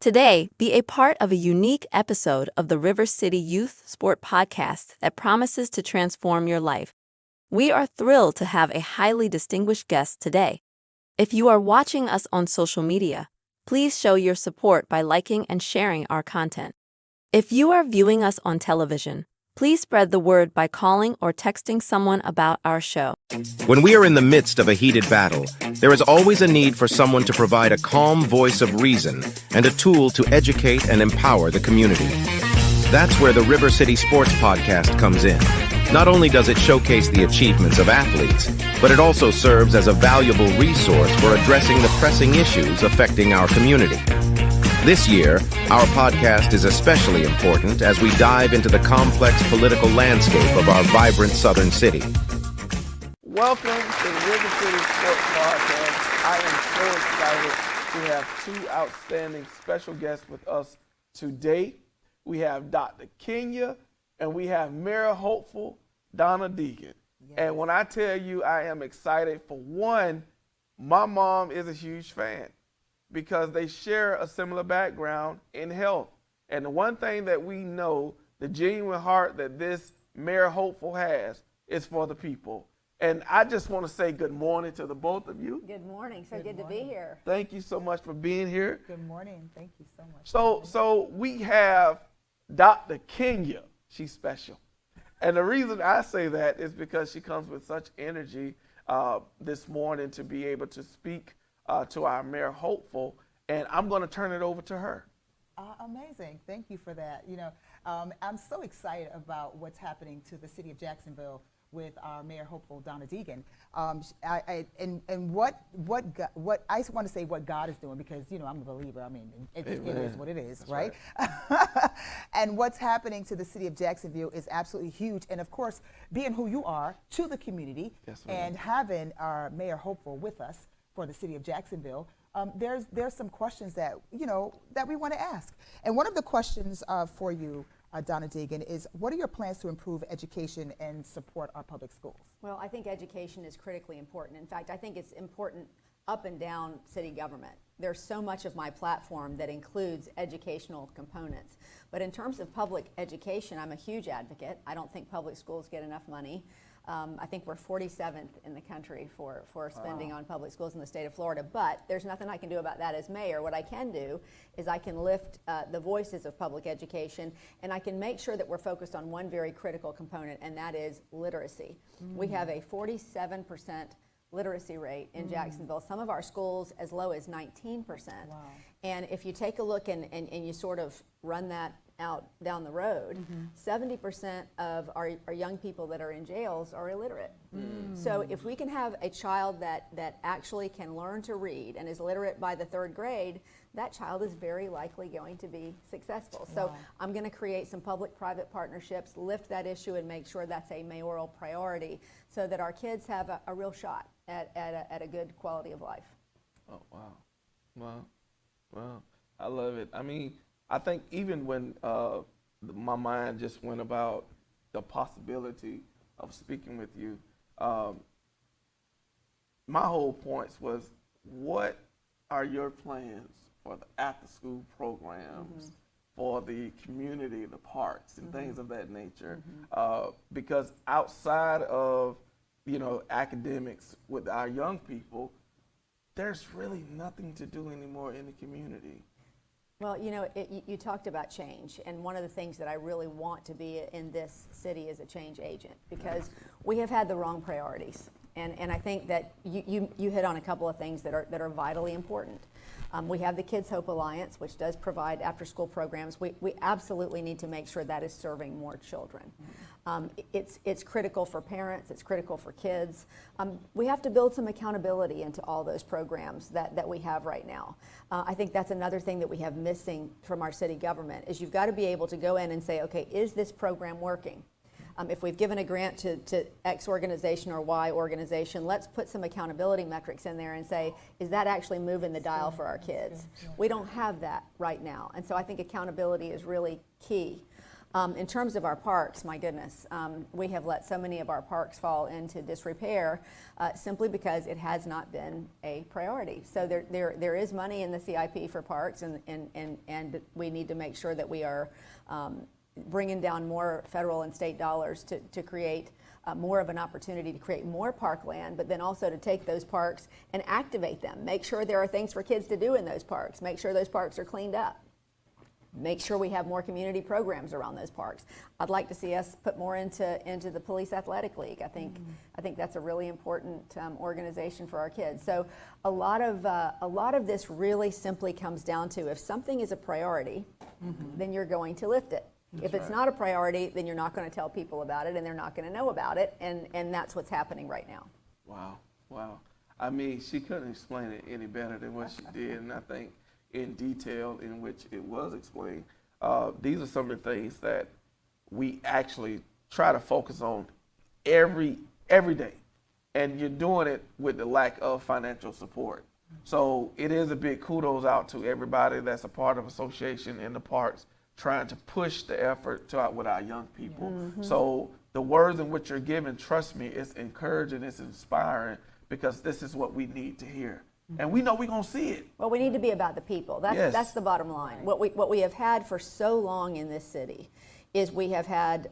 Today, be a part of a unique episode of the River City Youth Sport Podcast that promises to transform your life. We are thrilled to have a highly distinguished guest today. If you are watching us on social media, please show your support by liking and sharing our content. If you are viewing us on television, please spread the word by calling or texting someone about our show. When we are in the midst of a heated battle, there is always a need for someone to provide a calm voice of reason and a tool to educate and empower the community. That's where the River City Sports Podcast comes in. Not only does it showcase the achievements of athletes, but it also serves as a valuable resource for addressing the pressing issues affecting our community. This year, our podcast is especially important as we dive into the complex political landscape of our vibrant southern city. Welcome to the River City Sports Podcast. I am so excited to have two outstanding special guests with us today. We have Dr. Kenya and we have Mayor Hopeful Donna Deegan. Yes. And when I tell you I am excited, for one, my mom is a huge fan because they share a similar background in health. And the one thing that we know, the genuine heart that this Mayor Hopeful has, is for the people. And I just want to say good morning to the both of you. Good morning. So good to be here. Thank you so much for being here. Good morning. Thank you so much. So we have Dr. Kenya. She's special. And the reason I say that is because she comes with such energy this morning to be able to speak to our Mayor Hopeful. And I'm going to turn it over to her. Amazing. Thank you for that. You know, I'm so excited about what's happening to the city of Jacksonville with our Mayor Hopeful Donna Deegan. And what I just want to say what God is doing, because you know I'm a believer. I mean, it is what it is. That's right? And what's happening to the city of Jacksonville is absolutely huge. And of course, being who you are to the community, and having our Mayor Hopeful with us for the city of Jacksonville, there's some questions that that we want to ask. And one of the questions for you, Donna Deegan, is what are your plans to improve education and support our public schools? Well, I think education is critically important. In fact, I think it's important up and down city government. There's so much of my platform that includes educational components. But in terms of public education, I'm a huge advocate. I don't think public schools get enough money. I think we're 47th in the country for spending on public schools in the state of Florida, but there's nothing I can do about that as mayor. What I can do is I can lift the voices of public education, and I can make sure that we're focused on one very critical component, and that is literacy. We have a 47% literacy rate in Jacksonville. Some of our schools as low as 19%. Wow. And if you take a look and you sort of run that out down the road, 70% of our young people that are in jails are illiterate. So if we can have a child that actually can learn to read and is literate by the 3rd grade, that child is very likely going to be successful. So I'm going to create some public-private partnerships, lift that issue, and make sure that's a mayoral priority so that our kids have a real shot at a good quality of life. Oh, wow. I love it. I mean, I think even when my mind just went about the possibility of speaking with you, my whole points was, what are your plans for the after-school programs, for the community, the parks, and things of that nature? Because outside of academics with our young people, there's really nothing to do anymore in the community. Well, you talked about change, and one of the things that I really want to be in this city is a change agent, because we have had the wrong priorities, and I think that you hit on a couple of things that are vitally important. We have the Kids Hope Alliance, which does provide after-school programs. We absolutely need to make sure that is serving more children. It's critical for parents, it's critical for kids. We have to build some accountability into all those programs that we have right now. I think that's another thing that we have missing from our city government, is you've got to be able to go in and say, okay, is this program working? If we've given a grant to X organization or Y organization, let's put some accountability metrics in there and say, is that actually moving the dial for our kids? We don't have that right now, and so I think accountability is really key. In terms of our parks, my goodness, we have let so many of our parks fall into disrepair simply because it has not been a priority. So there is money in the CIP for parks, and we need to make sure that we are bringing down more federal and state dollars to create more of an opportunity to create more parkland, but then also to take those parks and activate them. Make sure there are things for kids to do in those parks. Make sure those parks are cleaned up. Make sure we have more community programs around those parks. I'd like to see us put more into the Police Athletic League. I think that's a really important organization for our kids. So a lot of this really simply comes down to, if something is a priority, then you're going to lift it. If it's not a priority, then you're not going to tell people about it, and they're not going to know about it, and that's what's happening right now. Wow. I mean, she couldn't explain it any better than what she did, and I think in detail in which it was explained. These are some of the things that we actually try to focus on every day, and you're doing it with the lack of financial support. So it is a big kudos out to everybody that's a part of association in the parks, trying to push the effort out with our young people. So the words in which you're giving, trust me, it's encouraging, it's inspiring, because this is what we need to hear. And we know we're going to see it. Well, we need to be about the people. That's the bottom line. What we have had for so long in this city is we have had,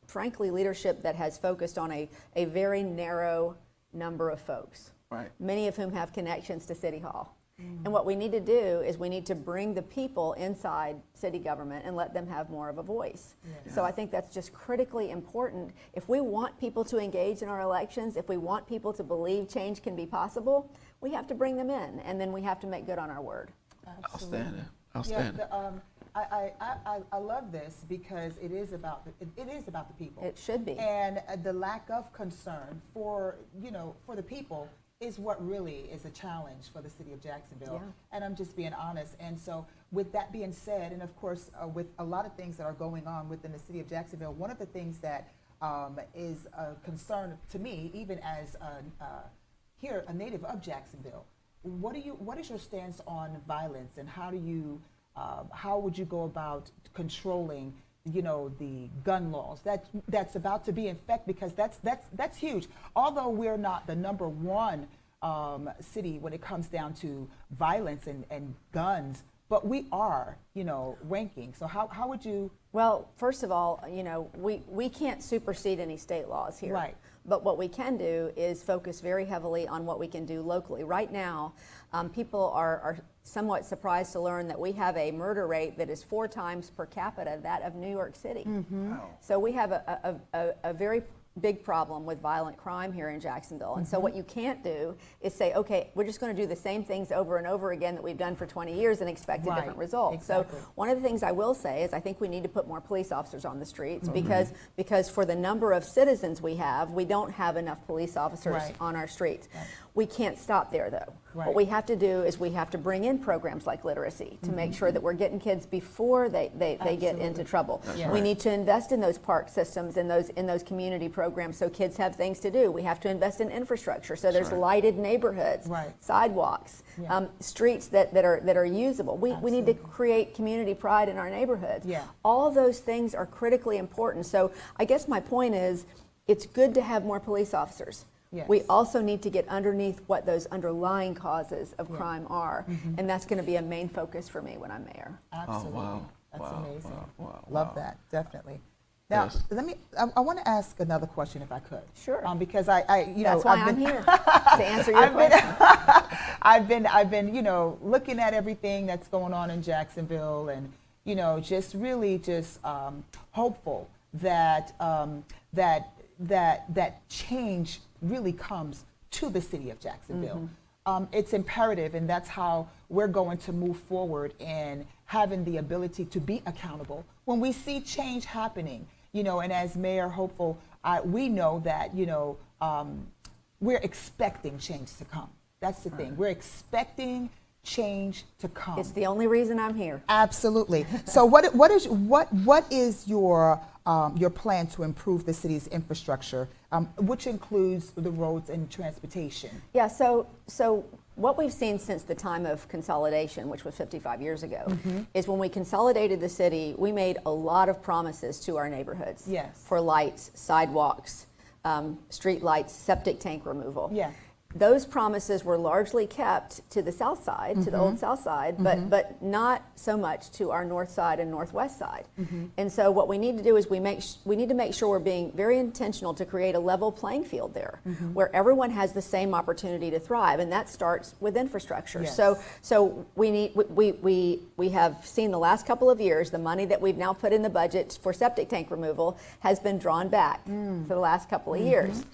frankly, leadership that has focused on a very narrow number of folks, many of whom have connections to City Hall. And what we need to do is we need to bring the people inside city government and let them have more of a voice. So I think that's just critically important. If we want people to engage in our elections, if we want people to believe change can be possible, we have to bring them in, and then we have to make good on our word. Outstanding. Yeah, I love this because it is about the people. It should be. And the lack of concern for the people is what really is a challenge for the city of Jacksonville. And I'm just being honest. And so with that being said, and of course with a lot of things that are going on within the city of Jacksonville, one of the things that is a concern to me, even as a native of Jacksonville, what is your stance on violence, and how would you go about controlling the gun laws that's about to be in effect, because that's huge. Although we're not the number one city when it comes down to violence and guns, but we are, ranking. So how would you? Well, first of all, we can't supersede any state laws here. Right. But what we can do is focus very heavily on what we can do locally. Right now, people are somewhat surprised to learn that we have a murder rate that is 4 times per capita that of New York City. Wow. So we have a very big problem with violent crime here in Jacksonville. And so what you can't do is say, okay, we're just going to do the same things over and over again that we've done for 20 years and expect a different result. Exactly. So one of the things I will say is I think we need to put more police officers on the streets, because for the number of citizens we have, we don't have enough police officers on our streets. We can't stop there, though. What we have to do is we have to bring in programs like literacy to make sure that we're getting kids before they get into trouble. We need to invest in those park systems and in those community programs so kids have things to do. We have to invest in infrastructure so there's lighted neighborhoods, sidewalks, streets that are usable. We need to create community pride in our neighborhoods. All of those things are critically important. So I guess my point is, it's good to have more police officers. We also need to get underneath what those underlying causes of crime are, and that's going to be a main focus for me when I'm mayor. Absolutely. Oh, wow. That's amazing. Wow. Love that, definitely. Now, I want to ask another question if I could. Sure. Because that's why I'm here, to answer your question. I've been, looking at everything that's going on in Jacksonville, and, just really hopeful that that change really comes to the city of Jacksonville. It's imperative, and that's how we're going to move forward in having the ability to be accountable when we see change happening. And as Mayor Hopeful, we know that we're expecting change to come. That's the thing. We're expecting change to come. It's the only reason I'm here. Absolutely. So what is your your plan to improve the city's infrastructure, which includes the roads and transportation. Yeah, so what we've seen since the time of consolidation, which was 55 years ago, is when we consolidated the city, we made a lot of promises to our neighborhoods. Yes. For lights, sidewalks, street lights, septic tank removal. Yeah. Those promises were largely kept to the south side, to the old south side, but not so much to our north side and northwest side. And so what we need to do is we need to make sure we're being very intentional to create a level playing field there, where everyone has the same opportunity to thrive, and that starts with infrastructure. Yes. So we have seen the last couple of years, the money that we've now put in the budget for septic tank removal has been drawn back for the last couple of years.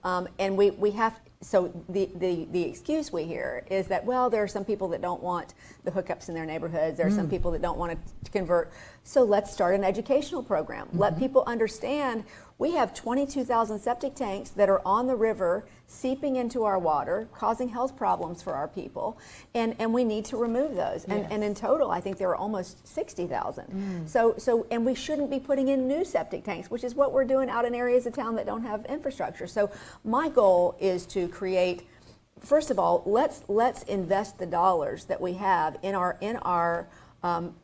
And we have. So the excuse we hear is that, well, there are some people that don't want the hookups in their neighborhoods. There are some people that don't want to convert. So let's start an educational program. Let people understand we have 22,000 septic tanks that are on the river, seeping into our water, causing health problems for our people, and we need to remove those. And in total, I think there are almost 60,000. And we shouldn't be putting in new septic tanks, which is what we're doing out in areas of town that don't have infrastructure. So my goal is to create, first of all, let's invest the dollars that we have in our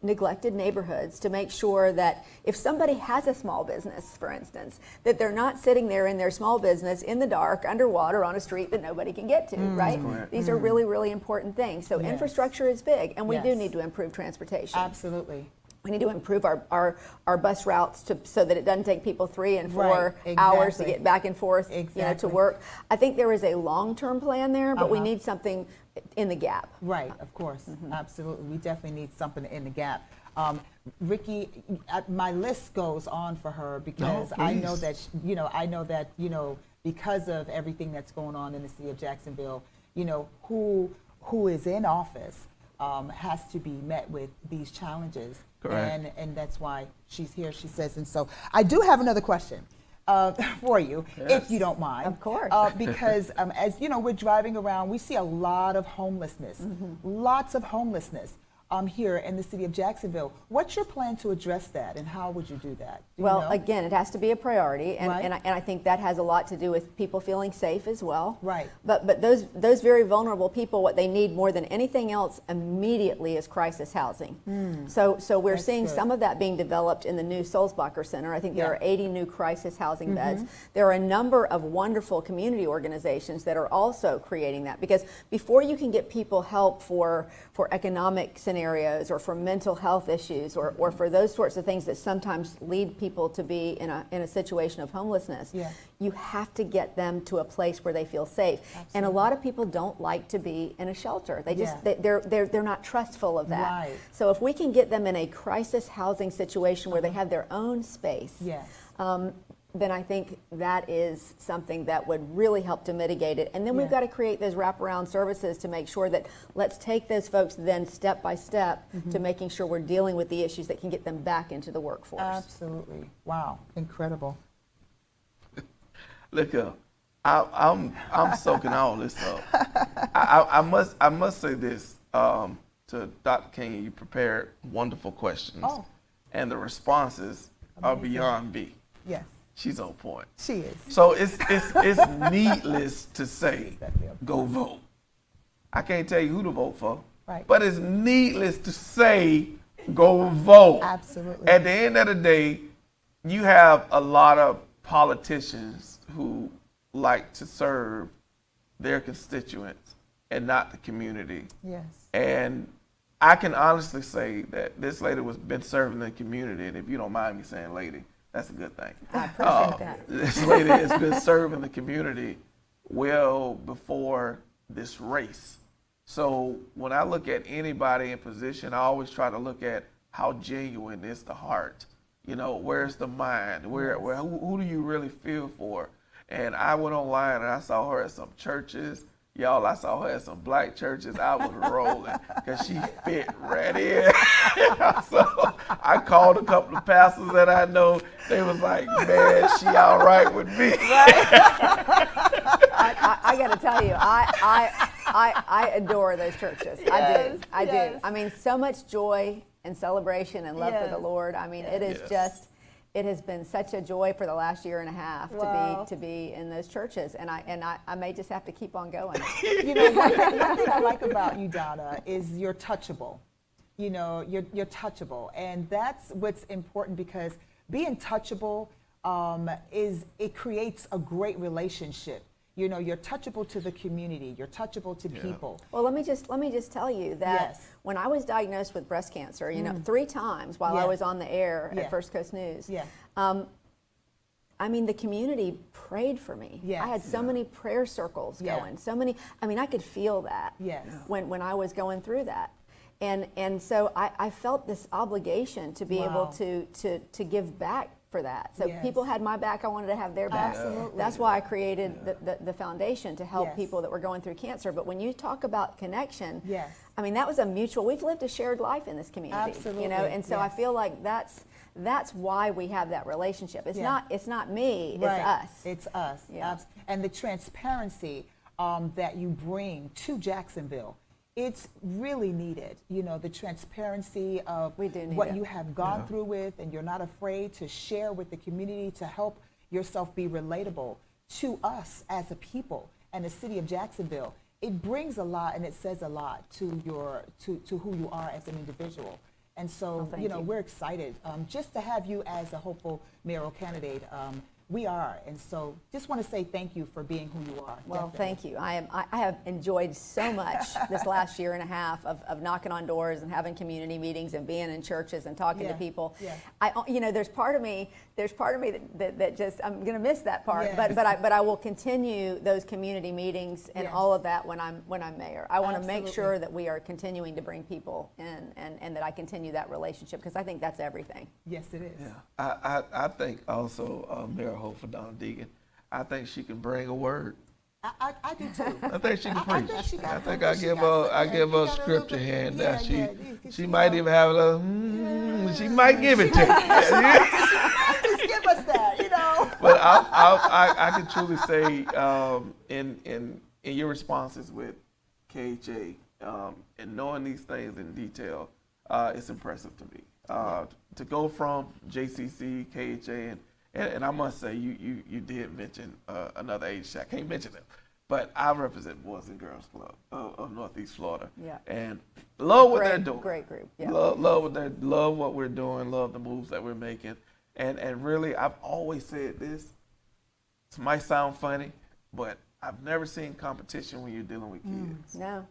neglected neighborhoods to make sure that if somebody has a small business, for instance, that they're not sitting there in their small business in the dark, underwater on a street that nobody can get to, right? These are really, really important things. So infrastructure is big, and we do need to improve transportation. Absolutely. We need to improve our bus routes so that it doesn't take people 3 and 4 hours to get back and forth to work. I think there is a long-term plan there, but we need something in the gap. Right, of course, absolutely. We definitely need something in the gap. Rickie, my list goes on for her because I know that because of everything that's going on in the city of Jacksonville, who is in office has to be met with these challenges. Correct. And that's why she's here, she says. And so I do have another question for you, if you don't mind. Of course. Because as you know, we're driving around, we see a lot of homelessness, lots of homelessness here in the city of Jacksonville. What's your plan to address that, and how would you do that? Do you know? Again, it has to be a priority, and I think that has a lot to do with people feeling safe as well. Right. But those very vulnerable people, what they need more than anything else immediately is crisis housing. So we're seeing some of that being developed in the new Sulzbacher Center. I think there are 80 new crisis housing beds. There are a number of wonderful community organizations that are also creating that, because before you can get people help for economic scenarios or for mental health issues or for those sorts of things that sometimes lead people to be in a situation of homelessness, you have to get them to a place where they feel safe. Absolutely. And a lot of people don't like to be in a shelter. They just they're not trustful of that. Right. So if we can get them in a crisis housing situation where they have their own space, then I think that is something that would really help to mitigate it. And then we've got to create those wraparound services to make sure that let's take those folks then step by step to making sure we're dealing with the issues that can get them back into the workforce. Absolutely. Wow. Incredible. Look up. I'm soaking all this up. I must say this to Dr. King. You prepared wonderful questions, and the responses are beyond B. Yes. She's on point. She is. So it's needless to say, go vote. I can't tell you who to vote for, but it's needless to say, go vote. Absolutely. At the end of the day, you have a lot of politicians who like to serve their constituents and not the community. Yes. And I can honestly say that this lady was been serving the community, and if you don't mind me saying lady, that's a good thing. I appreciate that. This lady has been serving the community well before this race. So when I look at anybody in position, I always try to look at how genuine is the heart. You know, where's the mind? Who do you really feel for? And I went online and I saw her at some churches. Y'all, I saw her at some black churches. I was rolling because she fit right in. So I called a couple of pastors that I know. They was like, man, she all right with me. I got to tell you, I adore those churches. Yes, I do. I mean, so much joy and celebration and love for the Lord. I mean, it is just, it has been such a joy for the last year and a half Wow. to be in those churches, and I may just have to keep on going. You know, one thing I like about you, Donna, is you're touchable. You know, you're touchable, and that's what's important, because being touchable it creates a great relationship. You know, you're touchable to the community. You're touchable to people. Well, let me just tell you that Yes. when I was diagnosed with breast cancer, you know, 3 times while I Yeah. was on the air Yeah. at First Coast News. Yeah. I mean, the community prayed for me. Yes. I had so many prayer circles Yeah. going. So many. I mean, I could feel that. Yes. When I was going through that, and so I felt this obligation to be able Wow. to give back for that. So Yes. people had my back, I wanted to have their back. Absolutely. That's why I created the foundation to help Yes. people that were going through cancer. But when you talk about connection, Yes. I mean, that was a mutual, we've lived a shared life in this community. Absolutely. You know, and so I Yes. feel like that's why we have that relationship. It's Yeah. not me, Right. it's us. It's us. Yeah. And the transparency that you bring to Jacksonville, it's really needed. You know, the transparency of We do need what it. you have gone through with, and you're not afraid to share with the community to help yourself be relatable to us as a people and the city of Jacksonville. It brings a lot, and it says a lot to to who you are as an individual. And so, thank you know, you. we're excited just to have you as a hopeful mayoral candidate. We are, and so just want to say thank you for being who you are. Well, definitely. thank you. I have enjoyed so much this last year and a half of knocking on doors and having community meetings and being in churches and talking to Yeah, people. yeah. You know, there's part of me that just, I'm going to miss that part. Yes. But I will continue those community meetings and Yes. all of that when I'm mayor. I want to make Absolutely. sure that we are continuing to bring people in, and that I continue that relationship, because I think that's everything. Yes, it is. Yeah, I think also Mayor Hope for Donna Deegan, I think she can bring a word. I do too. I think she can preach. think she got I think something. I She give got her I something. give She her got a scripture little here and bit- there. yeah, She you might know. even have a little. She might give it to you. Just give us that, you know. But I can truly say in your responses with KHA and knowing these things in detail, it's impressive to me. To go from JCC, KHA, and I must say you did mention another agency. I can't mention them, but I represent Boys and Girls Club of Northeast Florida. Yeah. And love what they're doing. Great group. Yeah. Love what we're doing. Love the moves that we're making. And really, I've always said this. This might sound funny, but I've never seen competition when you're dealing with kids. No,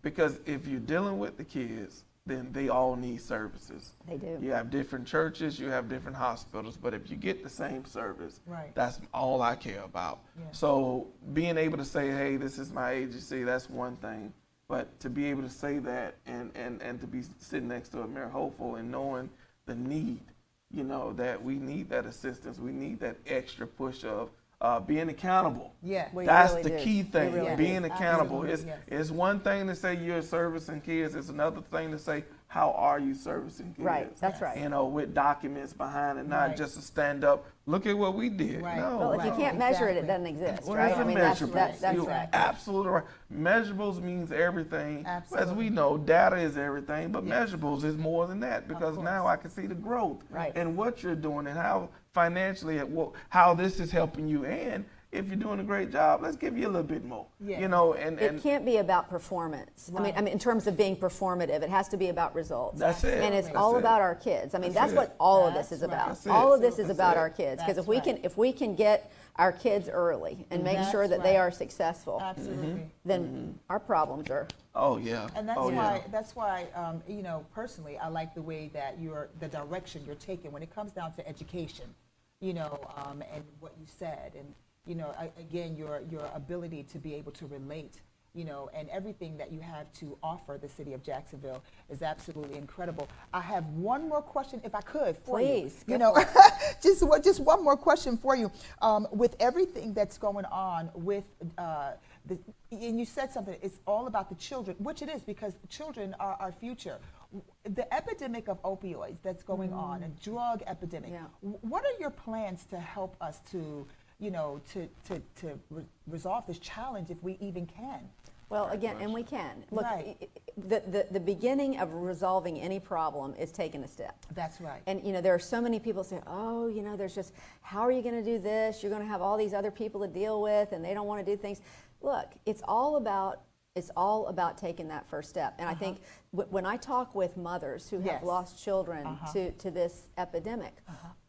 Because if you're dealing with the kids, then they all need services. they do. You have different churches, you have different hospitals, but if you get the same service, Right. that's all I care about. Yeah. So being able to say, hey, this is my agency, that's one thing. But to be able to say that and to be sitting next to a Mayor Hopeful and knowing the need, you know, that we need that assistance, we need that extra push of being accountable. Yeah. We That's really the do. key thing, We really being do. accountable. Absolutely, yes. It's one thing to say you're servicing kids. It's another thing to say, how are you servicing kids? Right, that's right. You know, with documents behind it, not Right. just a stand up, look at what we did. Right. No. Well, if you Right. can't measure it, it Exactly. doesn't exist, Well, right? it's I mean, that's measurables. You're right. absolutely right. Measurables means everything. As Absolutely. we know, data is everything, but Yes. measurables is more than that, because course. now I can see the growth Right. and what you're doing and how financially, how this is helping you. And if you're doing a great job, let's give you a little bit more. Yeah. You know, and It can't be about performance. Right. I mean, in terms of being performative, it has to be about results. That's it. And it's That's all it. about our kids. I mean, That's that's it. what all of That's this is right. about. That's it. All of this is That's about it. our kids. Because That's if we can get our kids early and make That's sure that they right. are successful, Absolutely. then our problems are. oh yeah. And that's oh, why yeah. you know, personally, I like the way that the direction you're taking when it comes down to education, you know, and what you said, and you know, again, your ability to be able to relate, you know, and everything that you have to offer the city of Jacksonville is absolutely incredible. I have one more question, if I could, for Please, you. You go know, just one more question for you. With everything that's going on with and you said something, it's all about the children, which it is, because children are our future. The epidemic of opioids that's going on, a drug epidemic, Yeah. what are your plans to help us to, you know, to resolve this challenge, if we even can? Well, again, and we can. Look, Right. the beginning of resolving any problem is taking a step. That's right. And, there are so many people say, oh, there's just, how are you going to do this? You're going to have all these other people to deal with, and they don't want to do things. Look, it's all about taking that first step. And I think when I talk with mothers who have Yes. lost children to this epidemic,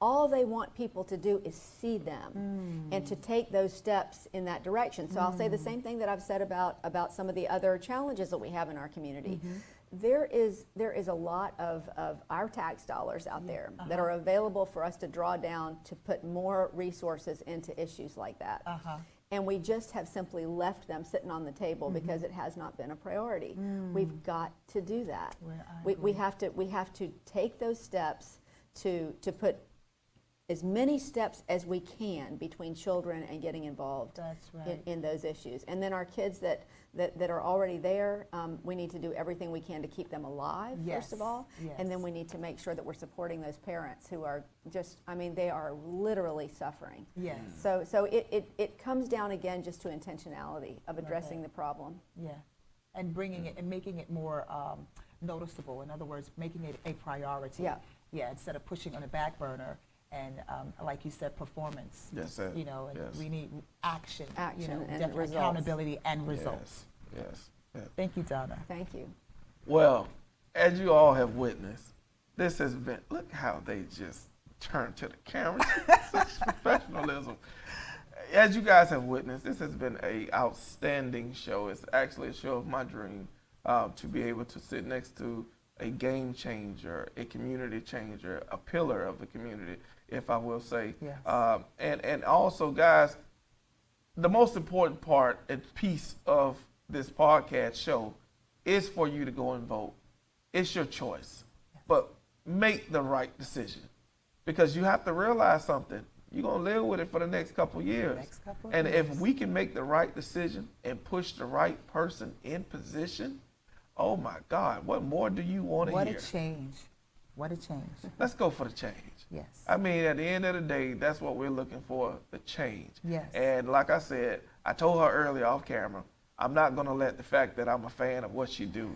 all they want people to do is see them and to take those steps in that direction. So I'll say the same thing that I've said about some of the other challenges that we have in our community. There is a lot of our tax dollars out there that are available for us to draw down to put more resources into issues like that. And we just have simply left them sitting on the table because it has not been a priority. We've got to do that. We have to take those steps to put as many steps as we can between children and getting involved That's right. in those issues. And then our kids that are already there, we need to do everything we can to keep them alive, first of Yes, all. And then we need to make sure that we're supporting those parents who are just, they are literally suffering. Yes. So it comes down again just to intentionality of addressing the problem. Yeah, and bringing it and making it more noticeable. In other words, making it a priority. Yeah. Yeah, instead of pushing on the back burner and, like you said, performance. Yes, sir. And Yes. we need action. Action and definitely results. accountability and results. Yes. Thank you, Donna. Thank you. Well, as you all have witnessed, this has been, look how they just turn to the camera. Such professionalism. As you guys have witnessed, this has been an outstanding show. It's actually a show of my dream, to be able to sit next to a game changer, a community changer, a pillar of the community, if I will say. Yes. And also, guys, the most important part and piece of this podcast show is for you to go and vote. It's your choice. But make the right decision. Because you have to realize something. You're going to live with it for the next couple years. And if we can make the right decision and push the right person in position, oh my God, what more do you want to hear? What a change. What a change. Let's go for the change. Yes. At the end of the day, that's what we're looking for, the change. Yes. And like I said, I told her earlier off camera, I'm not going to let the fact that I'm a fan of what she do,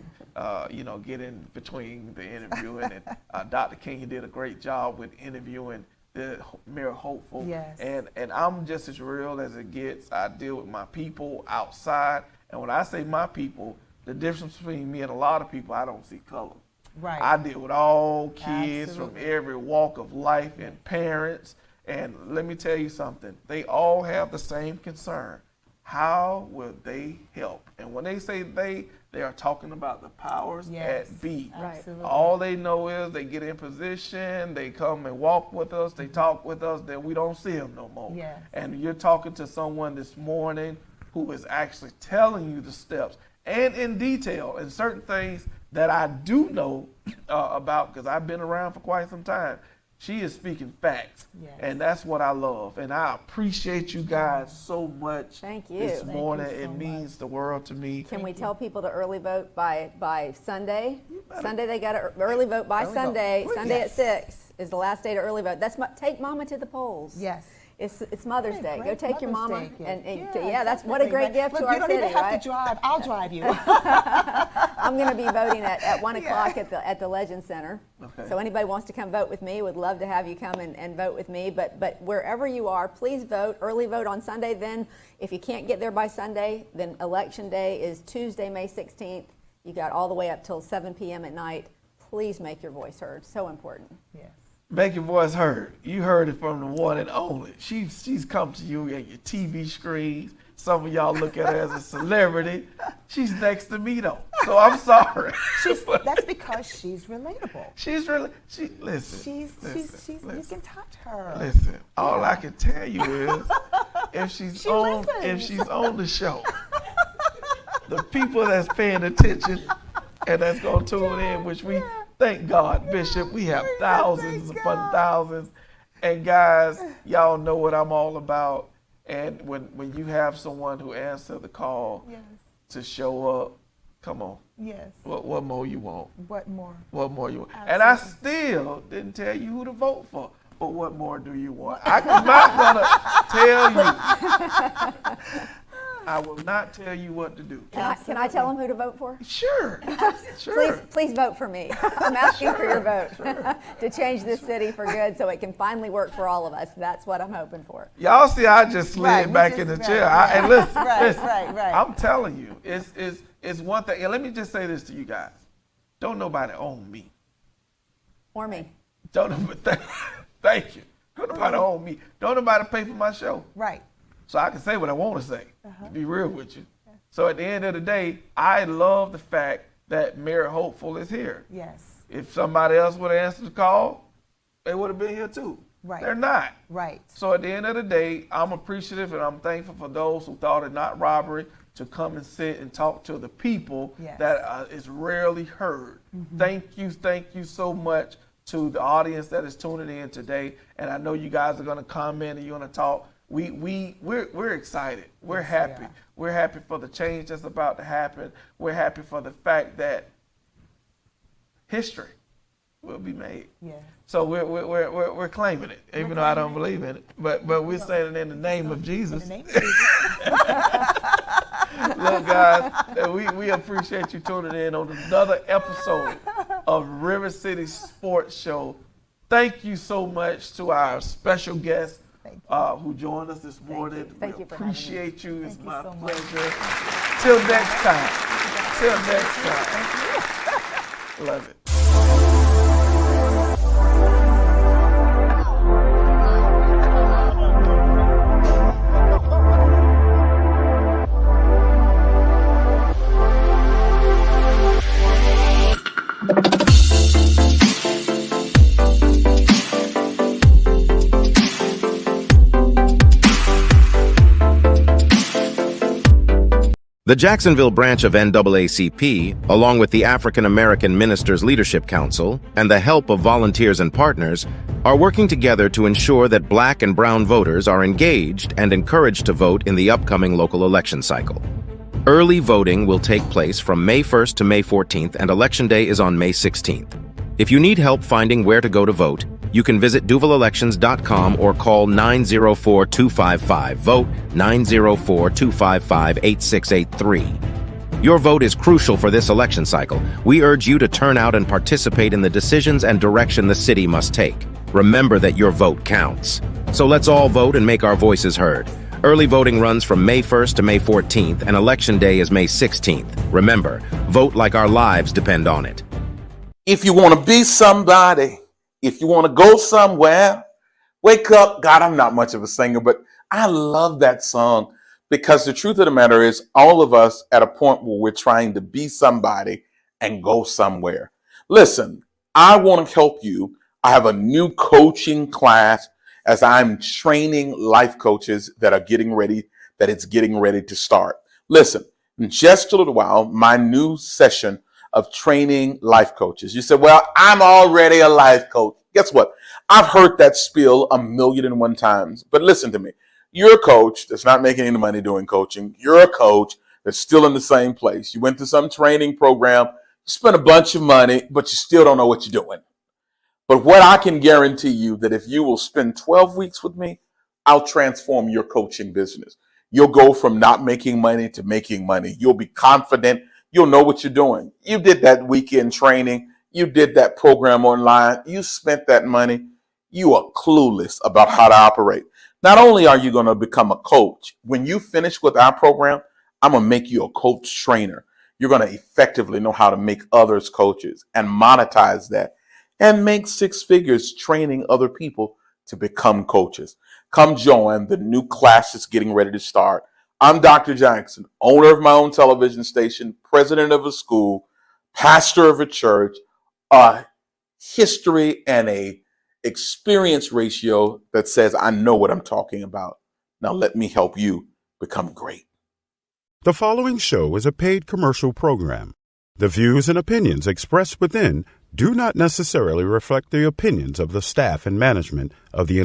get in between the interviewing. And Dr. King did a great job with interviewing the Mayor Hopeful. Yes. And I'm just as real as it gets. I deal with my people outside. And when I say my people, the difference between me and a lot of people, I don't see color. Right. I deal with all kids Absolutely. from every walk of life and parents. And let me tell you something, they all have the same concern. How will they help? And when they say they are talking about the powers Yes. at be. Absolutely. All they know is they get in position, they come and walk with us, they talk with us, then we don't see them no more. Yes. And you're talking to someone this morning who is actually telling you the steps and in detail and certain things that I do know about because I've been around for quite some time. She is speaking facts. Yes. And that's what I love. And I appreciate you guys so much. Thank you. This Thank morning. you so It means the world to me. Can we tell people to early vote by Sunday? Sunday they got to early vote by Sunday. vote. Sunday Yes. at 6 is the last day to early vote. Take Mama to the polls. Yes. It's Mother's Day. Go Great take your Mother's mama Day gift. and that's what a great definitely. gift Look, to our you don't city, even have right? to drive. I'll drive you. I'm going to be voting at 1 o'clock at the Legend Center. Okay. So anybody wants to come vote with me, would love to have you come and vote with me. But wherever you are, please vote. Early vote on Sunday. Then if you can't get there by Sunday, then Election Day is Tuesday, May 16th. You got all the way up till 7 p.m. at night. Please make your voice heard. So important. Yes. Make your voice heard. You heard it from the one and only. She's come to you at your TV screens. Some of y'all look at her as a celebrity. She's next to me though, so I'm sorry. That's because she's relatable. Listen. You can touch her. Listen, all I can tell you is if she's on the show, the people that's paying attention and that's gonna tune in, which we thank God, Bishop, we have thousands upon thousands. And guys, y'all know what I'm all about. And when you have someone who answers the call to show up, come on. Yes. What more you want? What more? What more you want? And I still didn't tell you who to vote for. But what more do you want? I'm not gonna tell you. I will not tell you what to do. Can I tell them who to vote for? Sure. Sure. Please vote for me. I'm asking for your vote to change this city for good so it can finally work for all of us. That's what I'm hoping for. Y'all see, I just slid back in the chair. And listen, Right. I'm telling you, it's one thing. And let me just say this to you guys. Don't nobody own me. Or me. Thank you. Don't nobody own me. Don't nobody pay for my show. Right. So I can say what I want to say, to be real with you. So at the end of the day, I love the fact that Mayor Hopeful is here. Yes. If somebody else would have answered the call, they would have been here too. Right. They're not. Right. So at the end of the day, I'm appreciative and I'm thankful for those who thought it not robbery to come and sit and talk to the people that is rarely heard. Thank you so much to the audience that is tuning in today. And I know you guys are going to comment and you're going to talk. We're excited. We're happy. We're happy for the change that's about to happen. We're happy for the fact that history will be made. Yeah. So we're claiming it, even though I don't believe in it. But we're saying it in the name of Jesus. In the name of Jesus. Look, guys, we appreciate you tuning in on another episode of River City Sports Show. Thank you so much to our special guest who joined us this morning. Thank you for appreciate you. It's my so pleasure. Till next time. Till next time. Love it. The Jacksonville branch of NAACP, along with the African American Ministers Leadership Council and the help of volunteers and partners, are working together to ensure that Black and brown voters are engaged and encouraged to vote in the upcoming local election cycle. Early voting will take place from May 1st to May 14th, and Election Day is on May 16th. If you need help finding where to go to vote, you can visit DuvalElections.com or call 904-255. Vote 904-255-8683. Your vote is crucial for this election cycle. We urge you to turn out and participate in the decisions and direction the city must take. Remember that your vote counts. So let's all vote and make our voices heard. Early voting runs from May 1st to May 14th, and Election Day is May 16th. Remember, vote like our lives depend on it. If you want to be somebody, if you want to go somewhere, wake up. God, I'm not much of a singer, but I love that song because the truth of the matter is all of us at a point where we're trying to be somebody and go somewhere. Listen, I want to help you. I have a new coaching class as I'm training life coaches that it's getting ready to start. Listen, in just a little while, my new session of training life coaches. You said, well, I'm already a life coach. Guess what? I've heard that spiel 1,000,001 times. But listen to me. You're a coach that's not making any money doing coaching. You're a coach that's still in the same place. You went to some training program, you spent a bunch of money, but you still don't know what you're doing. But what I can guarantee you that if you will spend 12 weeks with me, I'll transform your coaching business. You'll go from not making money to making money. You'll be confident. You'll know what you're doing. You did that weekend training. You did that program online. You spent that money. You are clueless about how to operate. Not only are you going to become a coach, when you finish with our program, I'm going to make you a coach trainer. You're going to effectively know how to make others coaches and monetize that and make 6 figures training other people to become coaches. Come join the new class that's getting ready to start. I'm Dr. Jackson, owner of my own television station, president of a school, pastor of a church, a history and a experience ratio that says I know what I'm talking about. Now let me help you become great. The following show is a paid commercial program. The views and opinions expressed within do not necessarily reflect the opinions of the staff and management of the